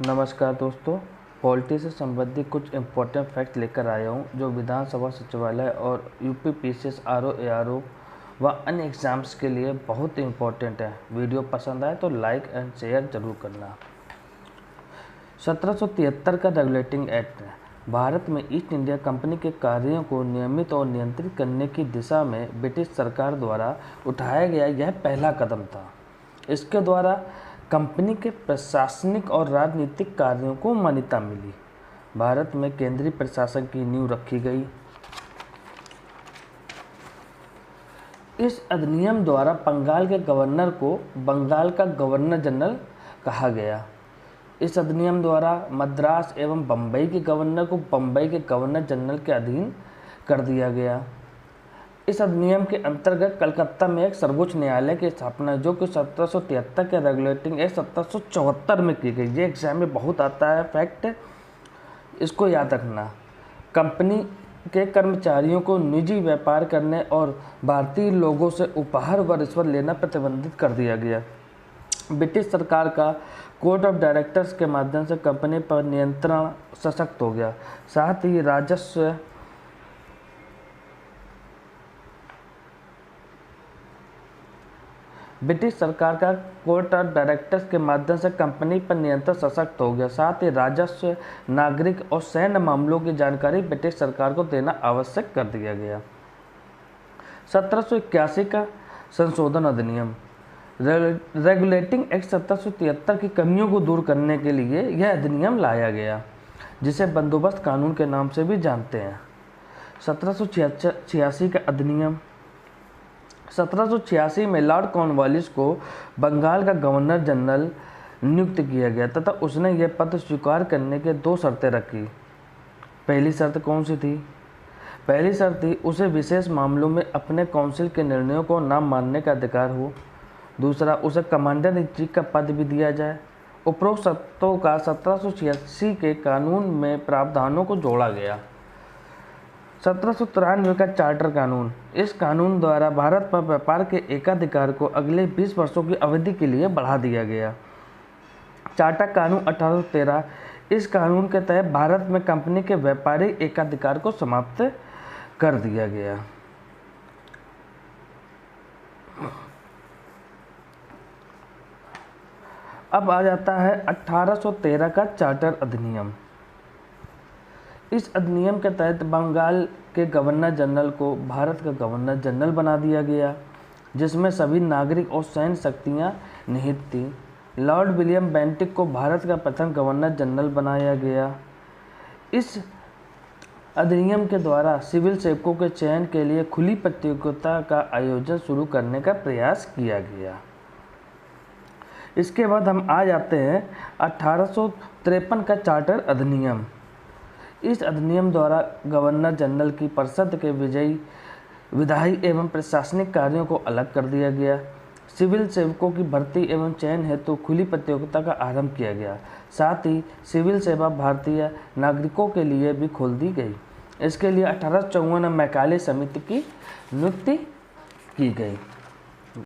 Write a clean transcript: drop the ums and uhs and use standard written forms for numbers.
नमस्कार दोस्तों, पॉलिटी से संबंधित कुछ इम्पोर्टेंट फैक्ट लेकर आया हूँ जो विधानसभा सचिवालय और यूपीपीसीएस आरओ एआरओ व अन्य एग्ज़ाम्स के लिए बहुत इम्पोर्टेंट है। वीडियो पसंद आए तो लाइक एंड शेयर जरूर करना। 1773 का रेगुलेटिंग एक्ट भारत में ईस्ट इंडिया कंपनी के कार्यों को नियमित और नियंत्रित करने की दिशा में ब्रिटिश सरकार द्वारा उठाया गया यह पहला कदम था। इसके द्वारा कंपनी के प्रशासनिक और राजनीतिक कार्यों को मान्यता मिली। भारत में केंद्रीय प्रशासन की नींव रखी गई। इस अधिनियम द्वारा बंगाल के गवर्नर को बंगाल का गवर्नर जनरल कहा गया। इस अधिनियम द्वारा मद्रास एवं बम्बई के गवर्नर को बम्बई के गवर्नर जनरल के अधीन कर दिया गया। इस अधिनियम के अंतर्गत कलकत्ता में एक सर्वोच्च न्यायालय की स्थापना जो कि 1773 के रेगुलेटिंग एक्ट 1774 में की गई। ये एग्जाम में बहुत आता है फैक्ट, इसको याद रखना। कंपनी के कर्मचारियों को निजी व्यापार करने और भारतीय लोगों से उपहार व रिश्वत लेना प्रतिबंधित कर दिया गया। ब्रिटिश सरकार का कोर्ट ऑफ डायरेक्टर्स के माध्यम से कंपनी पर नियंत्रण सशक्त हो गया। साथ ही राजस्व ब्रिटिश सरकार का कोर्ट ऑफ डायरेक्टर्स के माध्यम से कंपनी पर नियंत्रण सशक्त हो गया। साथ ही राजस्व, नागरिक और सैन्य मामलों की जानकारी ब्रिटिश सरकार को देना आवश्यक कर दिया गया। 1781 का संशोधन अधिनियम रेगुलेटिंग एक्ट 1773 की कमियों को दूर करने के लिए यह अधिनियम लाया गया, जिसे बंदोबस्त कानून के नाम से भी जानते हैं। 1786 का अधिनियम 1786 में लॉर्ड कॉर्नवालिस को बंगाल का गवर्नर जनरल नियुक्त किया गया तथा उसने यह पद स्वीकार करने के दो शर्तें रखी। पहली शर्त कौन सी थी? पहली शर्त थी उसे विशेष मामलों में अपने काउंसिल के निर्णयों को न मानने का अधिकार हो। दूसरा, उसे कमांडर इन चीफ का पद भी दिया जाए। उपरोक्त शर्तों का 1786 के कानून में प्रावधानों को जोड़ा गया। 1793 का चार्टर कानून, इस कानून द्वारा भारत पर व्यापार के एकाधिकार को अगले 20 वर्षों की अवधि के लिए बढ़ा दिया गया। चार्टर कानून 1813, इस कानून के तहत भारत में कंपनी के व्यापारिक एकाधिकार को समाप्त कर दिया गया। अब आ जाता है 1813 का चार्टर अधिनियम। इस अधिनियम के तहत बंगाल के गवर्नर जनरल को भारत का गवर्नर जनरल बना दिया गया, जिसमें सभी नागरिक और सैन्य शक्तियां निहित थी। लॉर्ड विलियम बेंटिक को भारत का प्रथम गवर्नर जनरल बनाया गया। इस अधिनियम के द्वारा सिविल सेवकों के चयन के लिए खुली प्रतियोगिता का आयोजन शुरू करने का प्रयास किया गया। इसके बाद हम आ जाते हैं 1853 का चार्टर अधिनियम। इस अधिनियम द्वारा गवर्नर जनरल की परिषद के विधायी एवं प्रशासनिक कार्यों को अलग कर दिया गया। सिविल सेवकों की भर्ती एवं चयन हेतु खुली प्रतियोगिता का आरंभ किया गया। साथ ही सिविल सेवा भारतीय नागरिकों के लिए भी खोल दी गई। इसके लिए 1854 में मैकाले समिति की नियुक्ति की गई।